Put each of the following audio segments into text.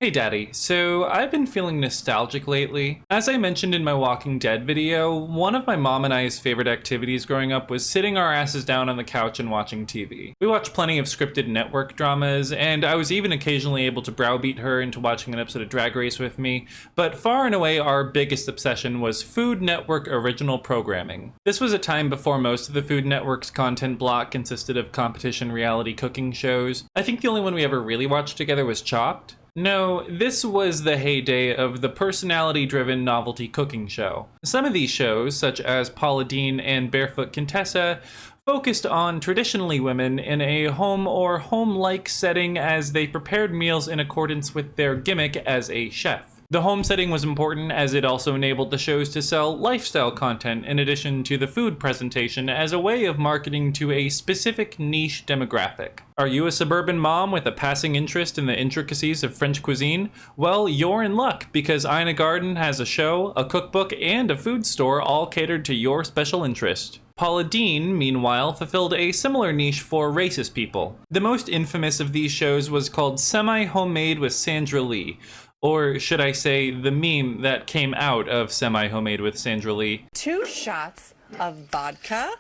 Hey Daddy, so I've been feeling nostalgic lately. As I mentioned in my Walking Dead video, one of my mom and I's favorite activities growing up was sitting our asses down on the couch and watching TV. We watched plenty of scripted network dramas, and I was even occasionally able to browbeat her into watching an episode of Drag Race with me, but far and away our biggest obsession was Food Network original programming. This was a time before most of the Food Network's content block consisted of competition reality cooking shows. I think the only one we ever really watched together was Chopped. No, this was the heyday of the personality-driven novelty cooking show. Some of these shows, such as Paula Deen and Barefoot Contessa, focused on traditionally women in a home or home-like setting as they prepared meals in accordance with their gimmick as a chef. The home setting was important as it also enabled the shows to sell lifestyle content in addition to the food presentation as a way of marketing to a specific niche demographic. Are you a suburban mom with a passing interest in the intricacies of French cuisine? Well, you're in luck because Ina Garden has a show, a cookbook, and a food store all catered to your special interest. Paula Deen, meanwhile, fulfilled a similar niche for racist people. The most infamous of these shows was called Semi-Homemade with Sandra Lee. Or should I say, the meme that came out of Semi-Homemade with Sandra Lee. 2 shots of vodka.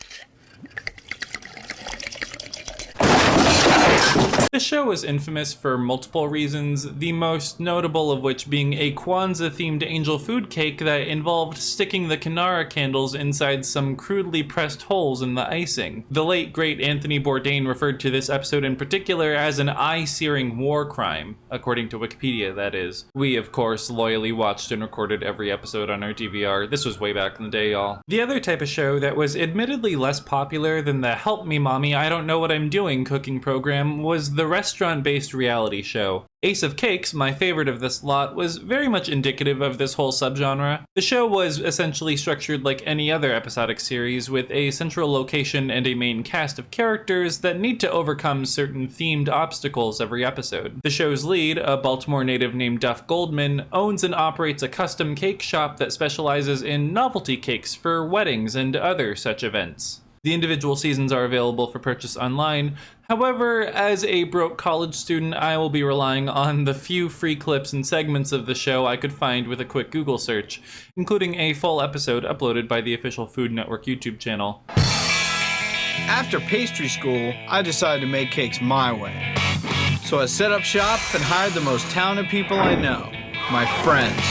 The show was infamous for multiple reasons, the most notable of which being a Kwanzaa-themed angel food cake that involved sticking the Kinara candles inside some crudely pressed holes in the icing. The late, great Anthony Bourdain referred to this episode in particular as an eye-searing war crime, according to Wikipedia, that is. We, of course, loyally watched and recorded every episode on our DVR. This was way back in the day, y'all. The other type of show that was admittedly less popular than the Help Me Mommy, I Don't Know What I'm Doing cooking program was the restaurant-based reality show. Ace of Cakes, my favorite of this lot, was very much indicative of this whole subgenre. The show was essentially structured like any other episodic series, with a central location and a main cast of characters that need to overcome certain themed obstacles every episode. The show's lead, a Baltimore native named Duff Goldman, owns and operates a custom cake shop that specializes in novelty cakes for weddings and other such events. The individual seasons are available for purchase online. However, as a broke college student, I will be relying on the few free clips and segments of the show I could find with a quick Google search, including a full episode uploaded by the official Food Network YouTube channel. After pastry school, I decided to make cakes my way. So I set up shop and hired the most talented people I know, my friends.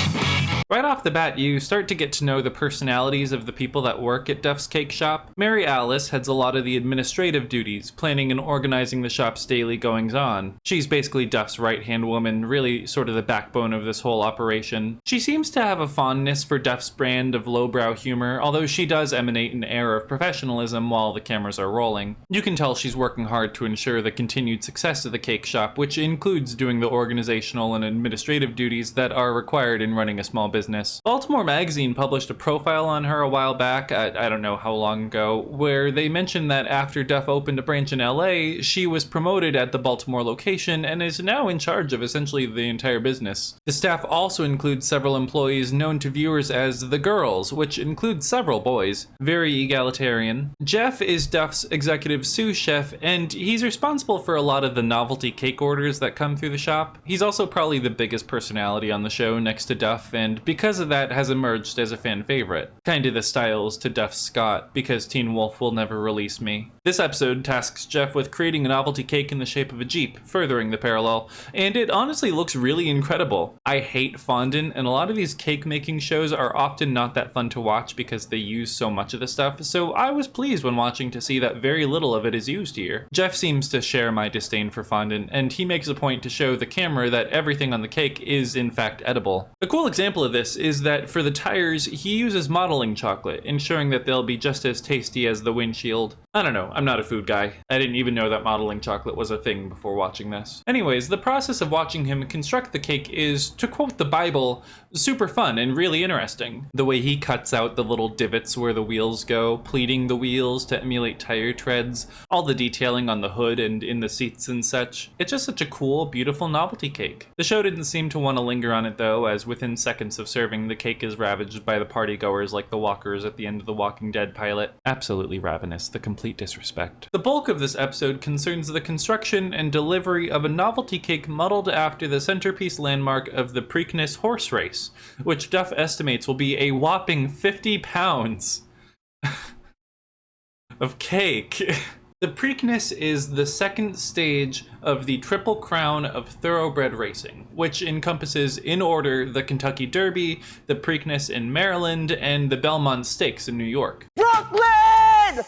Right off the bat, you start to get to know the personalities of the people that work at Duff's Cake Shop. Mary Alice heads a lot of the administrative duties, planning and organizing the shop's daily goings-on. She's basically Duff's right-hand woman, really sort of the backbone of this whole operation. She seems to have a fondness for Duff's brand of lowbrow humor, although she does emanate an air of professionalism while the cameras are rolling. You can tell she's working hard to ensure the continued success of the cake shop, which includes doing the organizational and administrative duties that are required in running a small business. Baltimore Magazine published a profile on her a while back, I don't know how long ago, where they mentioned that after Duff opened a branch in LA, she was promoted at the Baltimore location and is now in charge of essentially the entire business. The staff also includes several employees known to viewers as the Girls, which includes several boys. Very egalitarian. Jeff is Duff's executive sous chef, and he's responsible for a lot of the novelty cake orders that come through the shop. He's also probably the biggest personality on the show next to Duff, and because of that has emerged as a fan favorite. Kinda the styles to Duff Scott, because Teen Wolf will never release me. This episode tasks Jeff with creating a novelty cake in the shape of a Jeep, furthering the parallel, and it honestly looks really incredible. I hate fondant, and a lot of these cake making shows are often not that fun to watch because they use so much of the stuff, so I was pleased when watching to see that very little of it is used here. Jeff seems to share my disdain for fondant, and he makes a point to show the camera that everything on the cake is in fact edible. A cool example of this is that for the tires, he uses modeling chocolate, ensuring that they'll be just as tasty as the windshield. I don't know, I'm not a food guy. I didn't even know that modeling chocolate was a thing before watching this. Anyways, the process of watching him construct the cake is, to quote the Bible, super fun and really interesting. The way he cuts out the little divots where the wheels go, pleating the wheels to emulate tire treads, all the detailing on the hood and in the seats and such. It's just such a cool, beautiful novelty cake. The show didn't seem to want to linger on it though, as within seconds of serving the cake is ravaged by the partygoers like the walkers at the end of the Walking Dead pilot. Absolutely ravenous, the complete disrespect. The bulk of this episode concerns the construction and delivery of a novelty cake modeled after the centerpiece landmark of the Preakness Horse Race, which Duff estimates will be a whopping 50 pounds of cake. The Preakness is the second stage of the Triple Crown of thoroughbred racing, which encompasses, in order, the Kentucky Derby, the Preakness in Maryland, and the Belmont Stakes in New York. Brooklyn!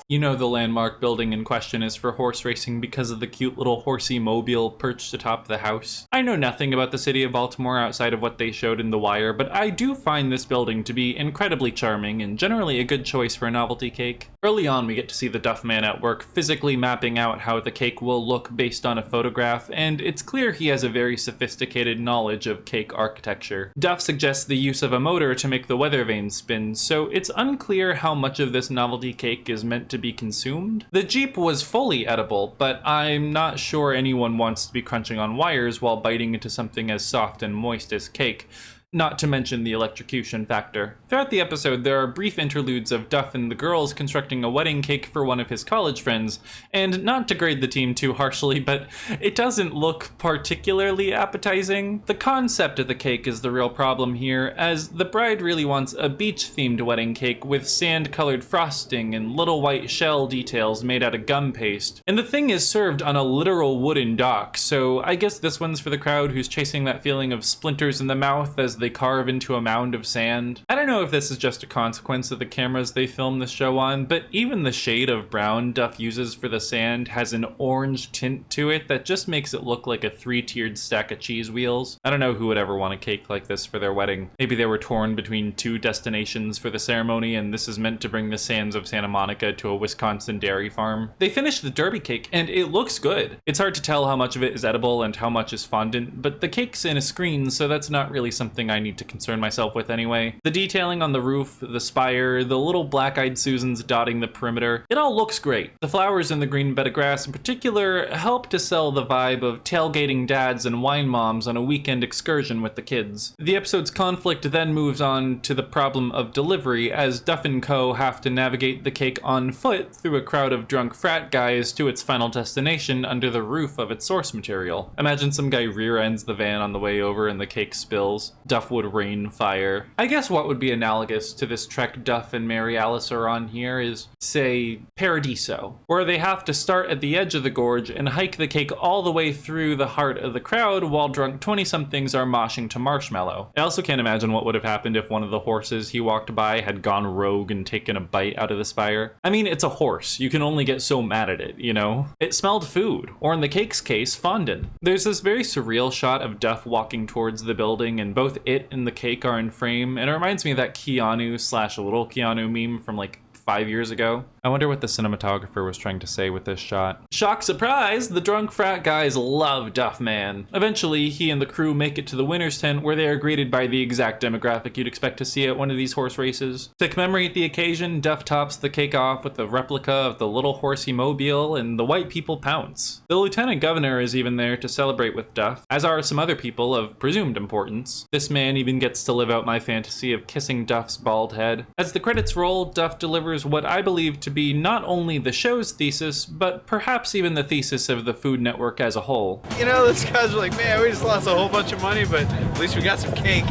You know the landmark building in question is for horse racing because of the cute little horsey mobile perched atop the house. I know nothing about the city of Baltimore outside of what they showed in The Wire, but I do find this building to be incredibly charming and generally a good choice for a novelty cake. Early on, we get to see the Duff man at work physically mapping out how the cake will look based on a photograph, and it's clear he has a very sophisticated knowledge of cake architecture. Duff suggests the use of a motor to make the weather vane spin, so it's unclear how much of this novelty cake is meant to be consumed. The Jeep was fully edible, but I'm not sure anyone wants to be crunching on wires while biting into something as soft and moist as cake. Not to mention the electrocution factor. Throughout the episode, there are brief interludes of Duff and the girls constructing a wedding cake for one of his college friends, and not to grade the team too harshly, but it doesn't look particularly appetizing. The concept of the cake is the real problem here, as the bride really wants a beach-themed wedding cake with sand-colored frosting and little white shell details made out of gum paste. And the thing is served on a literal wooden dock, so I guess this one's for the crowd who's chasing that feeling of splinters in the mouth as they carve into a mound of sand. I don't know if this is just a consequence of the cameras they filmed the show on, but even the shade of brown Duff uses for the sand has an orange tint to it that just makes it look like a 3-tiered stack of cheese wheels. I don't know who would ever want a cake like this for their wedding. Maybe they were torn between 2 destinations for the ceremony and this is meant to bring the sands of Santa Monica to a Wisconsin dairy farm. They finished the derby cake and it looks good. It's hard to tell how much of it is edible and how much is fondant, but the cake's in a screen, so that's not really something I need to concern myself with anyway. The detailing on the roof, the spire, the little black-eyed Susans dotting the perimeter, it all looks great. The flowers in the green bed of grass in particular help to sell the vibe of tailgating dads and wine moms on a weekend excursion with the kids. The episode's conflict then moves on to the problem of delivery as Duff and Co. have to navigate the cake on foot through a crowd of drunk frat guys to its final destination under the roof of its source material. Imagine some guy rear-ends the van on the way over and the cake spills. Duff would rain fire. I guess what would be analogous to this trek Duff and Mary Alice are on here is, say, Paradiso, where they have to start at the edge of the gorge and hike the cake all the way through the heart of the crowd while drunk 20-somethings are moshing to Marshmallow. I also can't imagine what would have happened if one of the horses he walked by had gone rogue and taken a bite out of the spire. I mean, it's a horse. You can only get so mad at it, you know? It smelled food, or in the cake's case, fondant. There's this very surreal shot of Duff walking towards the building, and both it and the cake are in frame, and it reminds me of that Keanu/little Keanu meme from like 5 years ago. I wonder what the cinematographer was trying to say with this shot. Shock surprise, the drunk frat guys love Duff Man. Eventually, he and the crew make it to the winner's tent where they are greeted by the exact demographic you'd expect to see at one of these horse races. To commemorate the occasion, Duff tops the cake off with a replica of the little horsey mobile and the white people pounce. The lieutenant governor is even there to celebrate with Duff, as are some other people of presumed importance. This man even gets to live out my fantasy of kissing Duff's bald head. As the credits roll, Duff delivers what I believe to be not only the show's thesis, but perhaps even the thesis of the Food Network as a whole. You know, those guys are like, man, we just lost a whole bunch of money, but at least we got some cake.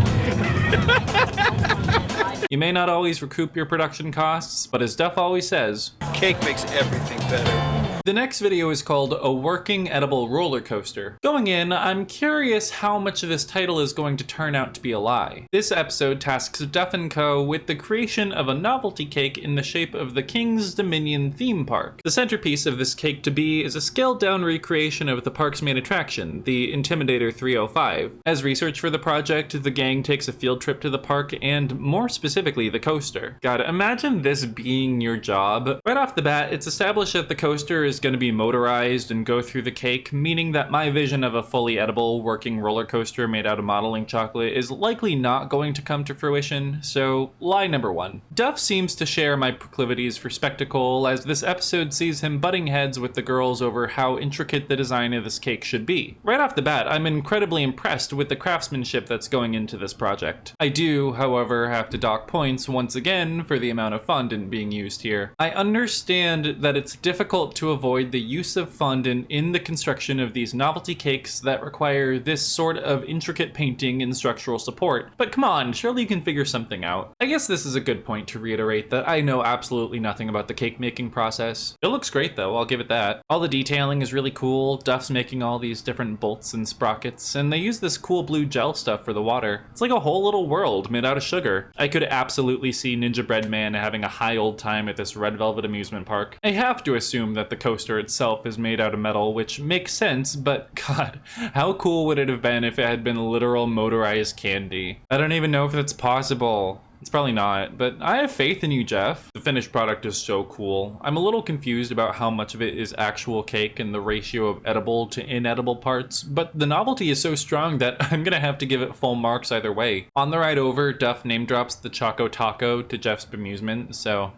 You may not always recoup your production costs, but as Duff always says, cake makes everything better. The next video is called A Working Edible Roller Coaster. Going in, I'm curious how much of this title is going to turn out to be a lie. This episode tasks Duff & Co. with the creation of a novelty cake in the shape of the King's Dominion theme park. The centerpiece of this cake to be is a scaled-down recreation of the park's main attraction, the Intimidator 305. As research for the project, the gang takes a field trip to the park and, more specifically, the coaster. God, imagine this being your job. Right off the bat, it's established that the coaster is is going to be motorized and go through the cake, meaning that my vision of a fully edible working roller coaster made out of modeling chocolate is likely not going to come to fruition, so lie number 1. Duff seems to share my proclivities for spectacle, as this episode sees him butting heads with the girls over how intricate the design of this cake should be. Right off the bat, I'm incredibly impressed with the craftsmanship that's going into this project. I do, however, have to dock points once again for the amount of fondant being used here. I understand that it's difficult to avoid the use of fondant in the construction of these novelty cakes that require this sort of intricate painting and structural support, but come on, surely you can figure something out. I guess this is a good point to reiterate that I know absolutely nothing about the cake making process. It looks great though, I'll give it that. All the detailing is really cool. Duff's making all these different bolts and sprockets, and they use this cool blue gel stuff for the water. It's like a whole little world made out of sugar. I could absolutely see Ninja Bread Man having a high old time at this red velvet amusement park. I have to assume that the coaster itself is made out of metal, which makes sense, but god, how cool would it have been if it had been literal motorized candy? I don't even know if that's possible. It's probably not, but I have faith in you, Jeff. The finished product is so cool. I'm a little confused about how much of it is actual cake and the ratio of edible to inedible parts, but the novelty is so strong that I'm gonna have to give it full marks either way. On the ride over, Duff name drops the Choco Taco to Jeff's bemusement, so,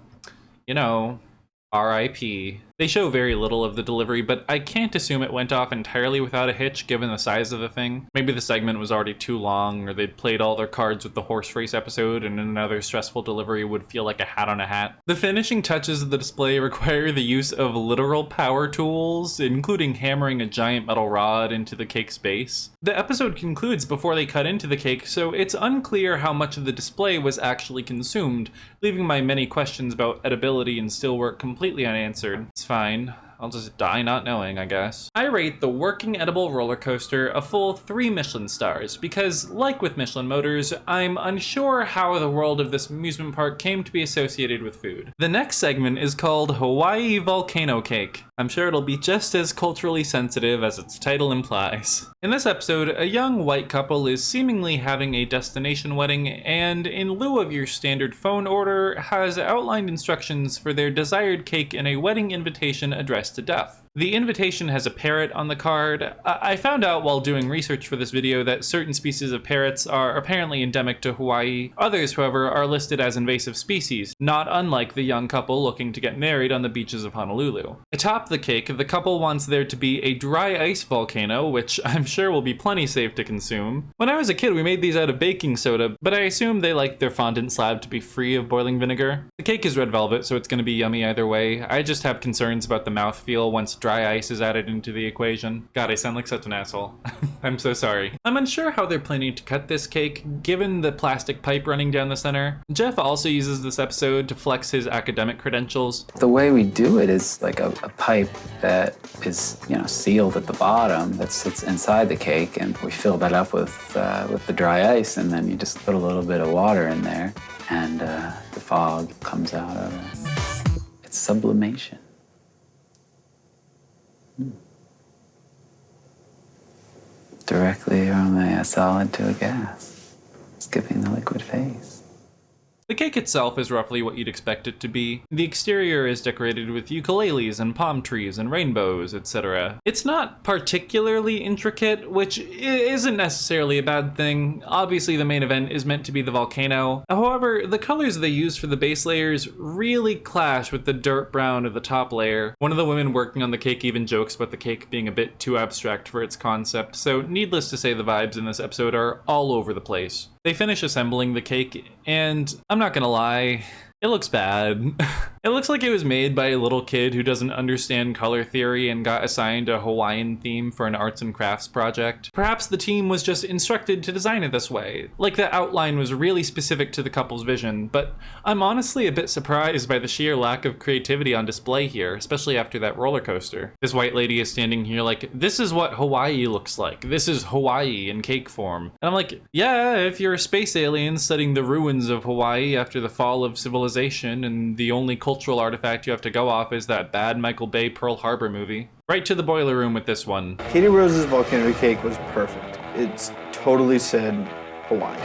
you know, R.I.P. They show very little of the delivery, but I can't assume it went off entirely without a hitch given the size of the thing. Maybe the segment was already too long, or they'd played all their cards with the horse race episode and another stressful delivery would feel like a hat on a hat. The finishing touches of the display require the use of literal power tools, including hammering a giant metal rod into the cake's base. The episode concludes before they cut into the cake, so it's unclear how much of the display was actually consumed, leaving my many questions about edibility and steelwork completely unanswered. It's fine. I'll just die not knowing, I guess. I rate the working edible roller coaster a full 3 Michelin stars because, like with Michelin Motors, I'm unsure how the world of this amusement park came to be associated with food. The next segment is called Hawaii Volcano Cake. I'm sure it'll be just as culturally sensitive as its title implies. In this episode, a young white couple is seemingly having a destination wedding and, in lieu of your standard phone order, has outlined instructions for their desired cake in a wedding invitation addressed to Duff. The invitation has a parrot on the card. I found out while doing research for this video that certain species of parrots are apparently endemic to Hawaii. Others, however, are listed as invasive species, not unlike the young couple looking to get married on the beaches of Honolulu. Atop the cake, the couple wants there to be a dry ice volcano, which I'm sure will be plenty safe to consume. When I was a kid, we made these out of baking soda, but I assume they like their fondant slab to be free of boiling vinegar. The cake is red velvet, so it's going to be yummy either way. I just have concerns about the mouthfeel once dry ice is added into the equation. God, I sound like such an asshole. I'm so sorry. I'm unsure how they're planning to cut this cake, given the plastic pipe running down the center. Jeff also uses this episode to flex his academic credentials. The way we do it is like a pipe that is, sealed at the bottom that sits inside the cake, and we fill that up with the dry ice, and then you just put a little bit of water in there, and the fog comes out of it. It's sublimation. Directly from a solid to a gas, skipping the liquid phase. The cake itself is roughly what you'd expect it to be. The exterior is decorated with ukuleles and palm trees and rainbows, etc. It's not particularly intricate, which isn't necessarily a bad thing. Obviously, the main event is meant to be the volcano. However, the colors they use for the base layers really clash with the dirt brown of the top layer. One of the women working on the cake even jokes about the cake being a bit too abstract for its concept, so needless to say the vibes in this episode are all over the place. They finish assembling the cake, and I'm not gonna lie, it looks bad. It looks like it was made by a little kid who doesn't understand color theory and got assigned a Hawaiian theme for an arts and crafts project. Perhaps the team was just instructed to design it this way. Like the outline was really specific to the couple's vision, but I'm honestly a bit surprised by the sheer lack of creativity on display here, especially after that roller coaster. This white lady is standing here like, this is what Hawaii looks like. This is Hawaii in cake form. And I'm like, yeah, if you're a space alien studying the ruins of Hawaii after the fall of civilization and the only cultural artifact you have to go off is that bad Michael Bay Pearl Harbor movie. Right to the boiler room with this one. Katie Rose's volcano cake was perfect. It's totally said Hawaii.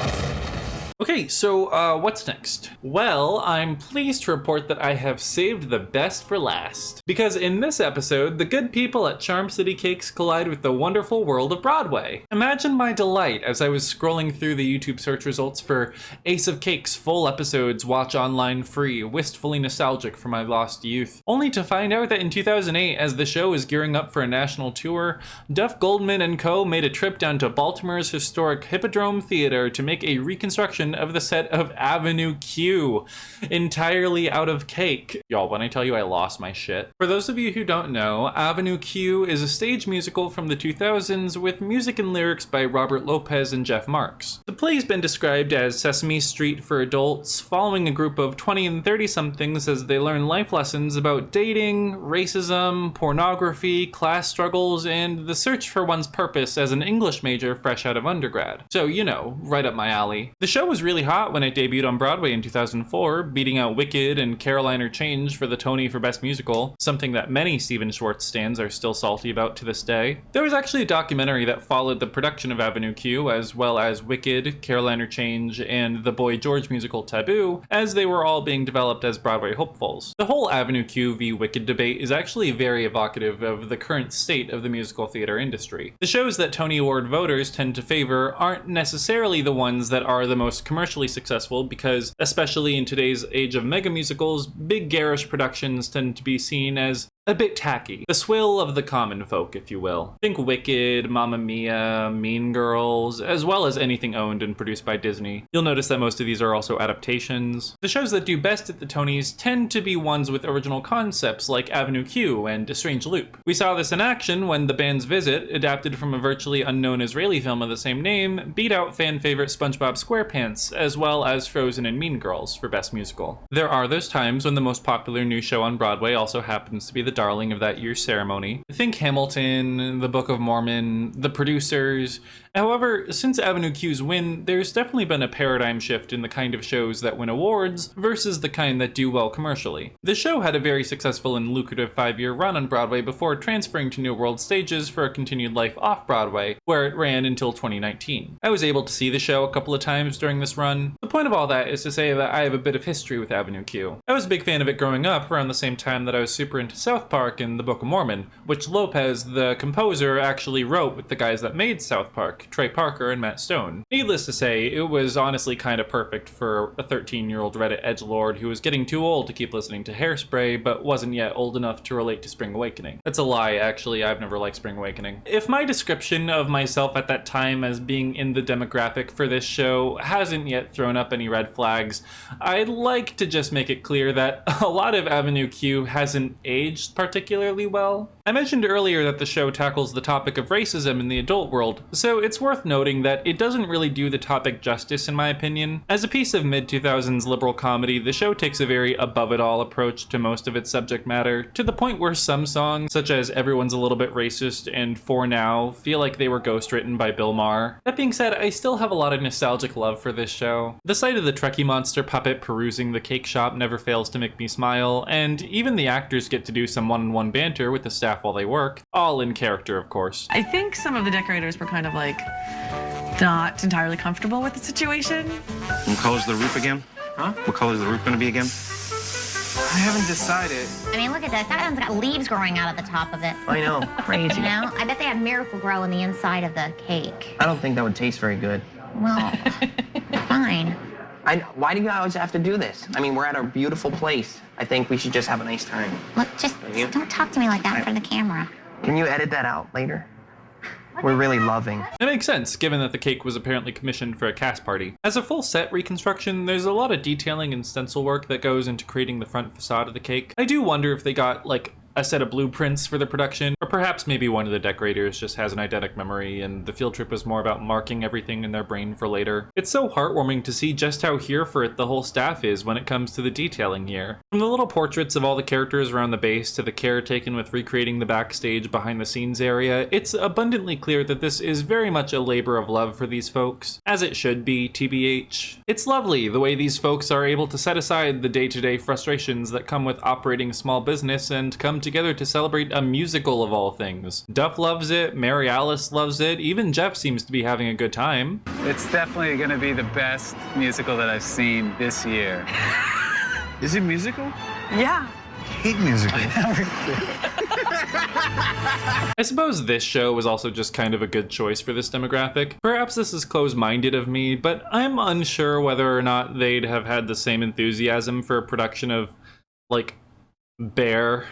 Okay, so what's next? Well, I'm pleased to report that I have saved the best for last. Because in this episode, the good people at Charm City Cakes collide with the wonderful world of Broadway. Imagine my delight as I was scrolling through the YouTube search results for Ace of Cakes full episodes, watch online free, wistfully nostalgic for my lost youth. Only to find out that in 2008, as the show is gearing up for a national tour, Duff Goldman and co. made a trip down to Baltimore's historic Hippodrome Theater to make a reconstruction of the set of Avenue Q, entirely out of cake. Y'all, when I tell you I lost my shit. For those of you who don't know, Avenue Q is a stage musical from the 2000s with music and lyrics by Robert Lopez and Jeff Marks. The play's been described as Sesame Street for adults, following a group of 20 and 30-somethings as they learn life lessons about dating, racism, pornography, class struggles, and the search for one's purpose as an English major fresh out of undergrad. So, you know, right up my alley. The show was really hot when it debuted on Broadway in 2004, beating out Wicked and Carolina Change for the Tony for Best Musical, something that many Stephen Schwartz stans are still salty about to this day. There was actually a documentary that followed the production of Avenue Q, as well as Wicked, Carolina Change, and the Boy George musical Taboo, as they were all being developed as Broadway hopefuls. The whole Avenue Q v. Wicked debate is actually very evocative of the current state of the musical theater industry. The shows that Tony Award voters tend to favor aren't necessarily the ones that are the most commercially successful because, especially in today's age of mega musicals, big garish productions tend to be seen as a bit tacky. The swill of the common folk, if you will. Think Wicked, Mamma Mia, Mean Girls, as well as anything owned and produced by Disney. You'll notice that most of these are also adaptations. The shows that do best at the Tonys tend to be ones with original concepts like Avenue Q and A Strange Loop. We saw this in action when The Band's Visit, adapted from a virtually unknown Israeli film of the same name, beat out fan favorite SpongeBob SquarePants, as well as Frozen and Mean Girls for Best Musical. There are those times when the most popular new show on Broadway also happens to be the darling of that year's ceremony. Think Hamilton, The Book of Mormon, The Producers. However, since Avenue Q's win, there's definitely been a paradigm shift in the kind of shows that win awards versus the kind that do well commercially. The show had a very successful and lucrative 5-year run on Broadway before transferring to New World stages for a continued life off Broadway, where it ran until 2019. I was able to see the show a couple of times during this run. The point of all that is to say that I have a bit of history with Avenue Q. I was a big fan of it growing up, around the same time that I was super into South Park and The Book of Mormon, which Lopez, the composer, actually wrote with the guys that made South Park, Trey Parker and Matt Stone. Needless to say, it was honestly kind of perfect for a 13-year-old Reddit edgelord who was getting too old to keep listening to Hairspray, but wasn't yet old enough to relate to Spring Awakening. That's a lie, actually. I've never liked Spring Awakening. If my description of myself at that time as being in the demographic for this show hasn't yet thrown up any red flags, I'd like to just make it clear that a lot of Avenue Q hasn't aged particularly well. I mentioned earlier that the show tackles the topic of racism in the adult world, so it's worth noting that it doesn't really do the topic justice in my opinion. As a piece of mid-2000s liberal comedy, the show takes a very above-it-all approach to most of its subject matter, to the point where some songs, such as Everyone's a Little Bit Racist and For Now, feel like they were ghostwritten by Bill Maher. That being said, I still have a lot of nostalgic love for this show. The sight of the Trekkie monster puppet perusing the cake shop never fails to make me smile, and even the actors get to do some one-on-one banter with the staff while they work, all in character, of course. I think some of the decorators were kind of like not entirely comfortable with the situation. What color's the roof again? Huh? What color's the roof gonna be again? I haven't decided. I mean, look at this. That one's got leaves growing out of the top of it. I know, crazy. You know? I bet they have Miracle Grow on the inside of the cake. I don't think that would taste very good. Well, fine. Why do you always have to do this? I mean, we're at a beautiful place. I think we should just have a nice time. Look, just don't talk to me like that in front of the camera. Can you edit that out later? We're really loving. It makes sense, given that the cake was apparently commissioned for a cast party. As a full set reconstruction, there's a lot of detailing and stencil work that goes into creating the front facade of the cake. I do wonder if they got, like, a set of blueprints for the production, or perhaps maybe one of the decorators just has an eidetic memory and the field trip was more about marking everything in their brain for later. It's so heartwarming to see just how here for it the whole staff is when it comes to the detailing here. From the little portraits of all the characters around the base to the care taken with recreating the backstage behind the scenes area, it's abundantly clear that this is very much a labor of love for these folks, as it should be, TBH. It's lovely the way these folks are able to set aside the day-to-day frustrations that come with operating a small business and come come together to celebrate a musical of all things. Duff loves it, Mary Alice loves it, even Jeff seems to be having a good time. It's definitely going to be the best musical that I've seen this year. Is it musical? Yeah. Hate musicals. I suppose this show was also just kind of a good choice for this demographic. Perhaps this is close-minded of me, but I'm unsure whether or not they'd have had the same enthusiasm for a production of, like, Bear,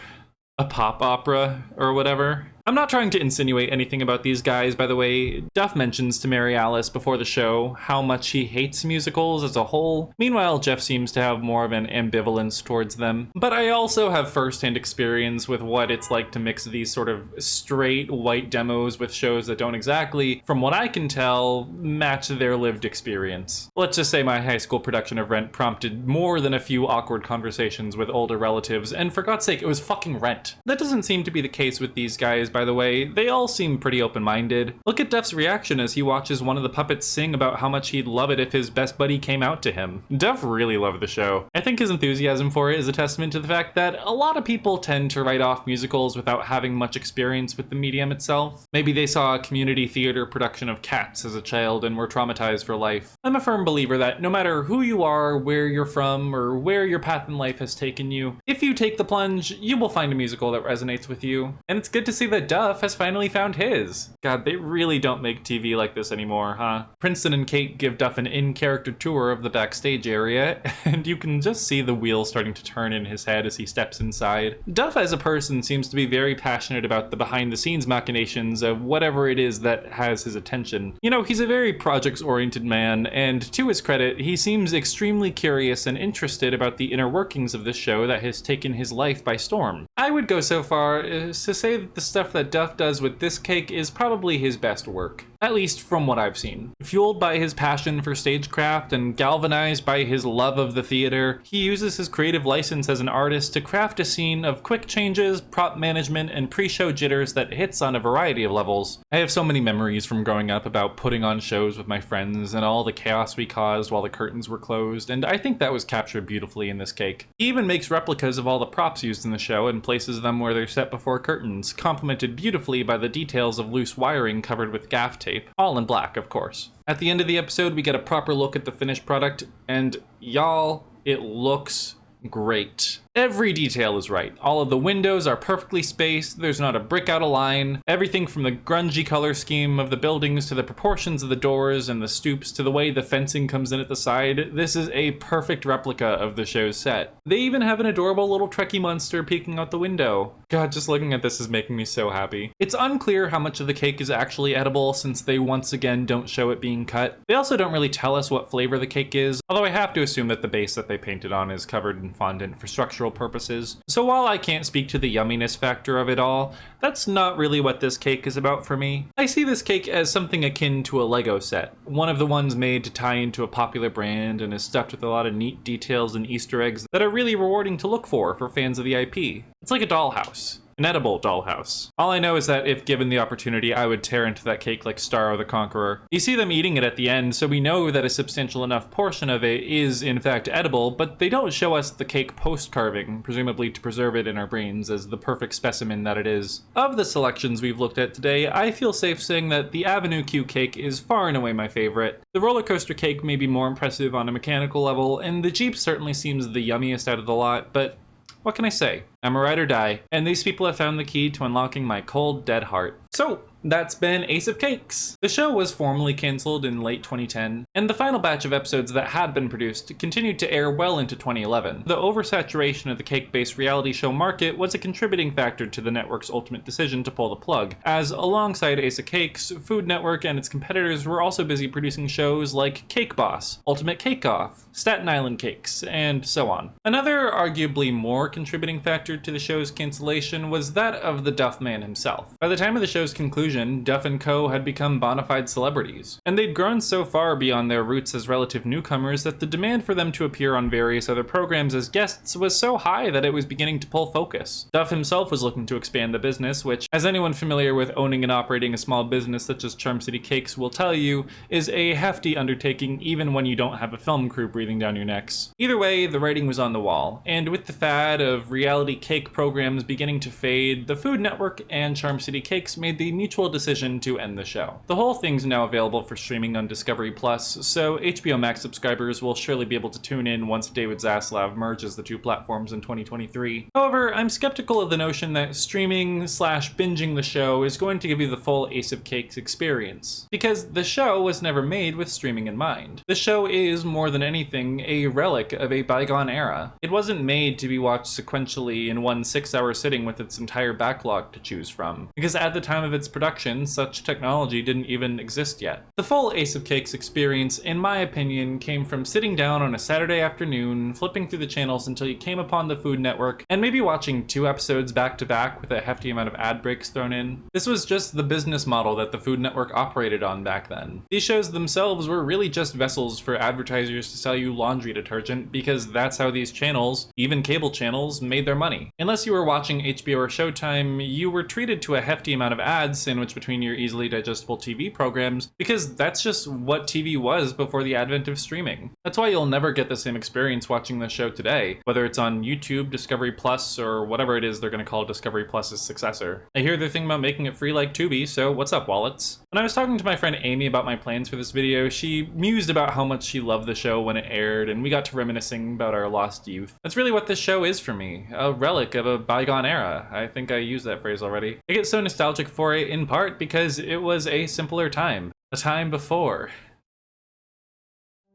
a pop opera, or whatever. I'm not trying to insinuate anything about these guys, by the way. Duff mentions to Mary Alice before the show how much he hates musicals as a whole. Meanwhile, Jeff seems to have more of an ambivalence towards them. But I also have first-hand experience with what it's like to mix these sort of straight white demos with shows that don't exactly, from what I can tell, match their lived experience. Let's just say my high school production of Rent prompted more than a few awkward conversations with older relatives, and for God's sake, it was fucking Rent. That doesn't seem to be the case with these guys, by the way. They all seem pretty open-minded. Look at Duff's reaction as he watches one of the puppets sing about how much he'd love it if his best buddy came out to him. Duff really loved the show. I think his enthusiasm for it is a testament to the fact that a lot of people tend to write off musicals without having much experience with the medium itself. Maybe they saw a community theater production of Cats as a child and were traumatized for life. I'm a firm believer that no matter who you are, where you're from, or where your path in life has taken you, if you take the plunge, you will find a musical that resonates with you. And it's good to see that Duff has finally found his. God, they really don't make TV like this anymore, huh? Princeton and Kate give Duff an in-character tour of the backstage area, and you can just see the wheels starting to turn in his head as he steps inside. Duff as a person seems to be very passionate about the behind-the-scenes machinations of whatever it is that has his attention. You know, he's a very projects-oriented man, and to his credit, he seems extremely curious and interested about the inner workings of this show that has taken his life by storm. I would go so far as to say that the stuff that Duff does with this cake is probably his best work, at least from what I've seen. Fueled by his passion for stagecraft and galvanized by his love of the theater, he uses his creative license as an artist to craft a scene of quick changes, prop management, and pre-show jitters that hits on a variety of levels. I have so many memories from growing up about putting on shows with my friends and all the chaos we caused while the curtains were closed, and I think that was captured beautifully in this cake. He even makes replicas of all the props used in the show and places them where they're set before curtains, complemented beautifully by the details of loose wiring covered with gaff tape, all in black, of course. At the end of the episode, we get a proper look at the finished product, and y'all, it looks great. Every detail is right. All of the windows are perfectly spaced, there's not a brick out of line. Everything from the grungy color scheme of the buildings to the proportions of the doors and the stoops to the way the fencing comes in at the side, this is a perfect replica of the show's set. They even have an adorable little Trekkie monster peeking out the window. God, just looking at this is making me so happy. It's unclear how much of the cake is actually edible since they once again don't show it being cut. They also don't really tell us what flavor the cake is, although I have to assume that the base that they painted on is covered in fondant for structural purposes. So while I can't speak to the yumminess factor of it all, that's not really what this cake is about for me. I see this cake as something akin to a Lego set, one of the ones made to tie into a popular brand and is stuffed with a lot of neat details and Easter eggs that are really rewarding to look for fans of the IP. It's like a dollhouse. An edible dollhouse. All I know is that if given the opportunity, I would tear into that cake like Starro the Conqueror. You see them eating it at the end, so we know that a substantial enough portion of it is in fact edible, but they don't show us the cake post-carving, presumably to preserve it in our brains as the perfect specimen that it is. Of the selections we've looked at today, I feel safe saying that the Avenue Q cake is far and away my favorite. The roller coaster cake may be more impressive on a mechanical level, and the Jeep certainly seems the yummiest out of the lot, but what can I say? I'm a ride or die, and these people have found the key to unlocking my cold, dead heart. So, that's been Ace of Cakes. The show was formally cancelled in late 2010, and the final batch of episodes that had been produced continued to air well into 2011. The oversaturation of the cake-based reality show market was a contributing factor to the network's ultimate decision to pull the plug, as alongside Ace of Cakes, Food Network and its competitors were also busy producing shows like Cake Boss, Ultimate Cake Off, Staten Island Cakes, and so on. Another arguably more contributing factor to the show's cancellation was that of the Duff Man himself. By the time of the show's conclusion, conclusion, Duff & Co. had become bona fide celebrities, and they'd grown so far beyond their roots as relative newcomers that the demand for them to appear on various other programs as guests was so high that it was beginning to pull focus. Duff himself was looking to expand the business, which, as anyone familiar with owning and operating a small business such as Charm City Cakes will tell you, is a hefty undertaking even when you don't have a film crew breathing down your necks. Either way, the writing was on the wall, and with the fad of reality cake programs beginning to fade, the Food Network and Charm City Cakes made the mutual decision to end the show. The whole thing's now available for streaming on Discovery Plus, so HBO Max subscribers will surely be able to tune in once David Zaslav merges the two platforms in 2023. However, I'm skeptical of the notion that streaming/binging the show is going to give you the full Ace of Cakes experience, because the show was never made with streaming in mind. The show is, more than anything, a relic of a bygone era. It wasn't made to be watched sequentially in one 6-hour sitting with its entire backlog to choose from, because at the time of its production, such technology didn't even exist yet. The full Ace of Cakes experience, in my opinion, came from sitting down on a Saturday afternoon, flipping through the channels until you came upon the Food Network, and maybe watching 2 episodes back to back with a hefty amount of ad breaks thrown in. This was just the business model that the Food Network operated on back then. These shows themselves were really just vessels for advertisers to sell you laundry detergent, because that's how these channels, even cable channels, made their money. Unless you were watching HBO or Showtime, you were treated to a hefty amount of ads sandwiched between your easily digestible TV programs, because that's just what TV was before the advent of streaming. That's why you'll never get the same experience watching the show today, whether it's on YouTube, Discovery Plus, or whatever it is they're going to call Discovery Plus's successor. I hear they're thinking about making it free like Tubi, so what's up, wallets? When I was talking to my friend Amy about my plans for this video, she mused about how much she loved the show when it aired, and we got to reminiscing about our lost youth. That's really what this show is for me, a relic of a bygone era. I think I used that phrase already. I get so nostalgic for it in part because it was a simpler time. A time before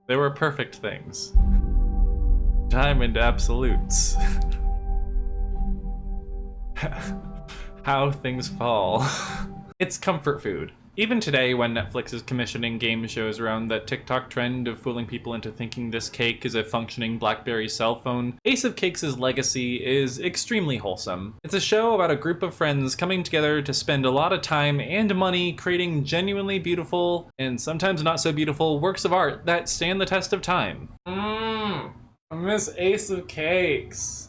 there were perfect things. Time and absolutes. How things fall. It's comfort food. Even today, when Netflix is commissioning game shows around that TikTok trend of fooling people into thinking this cake is a functioning BlackBerry cell phone, Ace of Cakes' legacy is extremely wholesome. It's a show about a group of friends coming together to spend a lot of time and money creating genuinely beautiful, and sometimes not so beautiful, works of art that stand the test of time. I miss Ace of Cakes.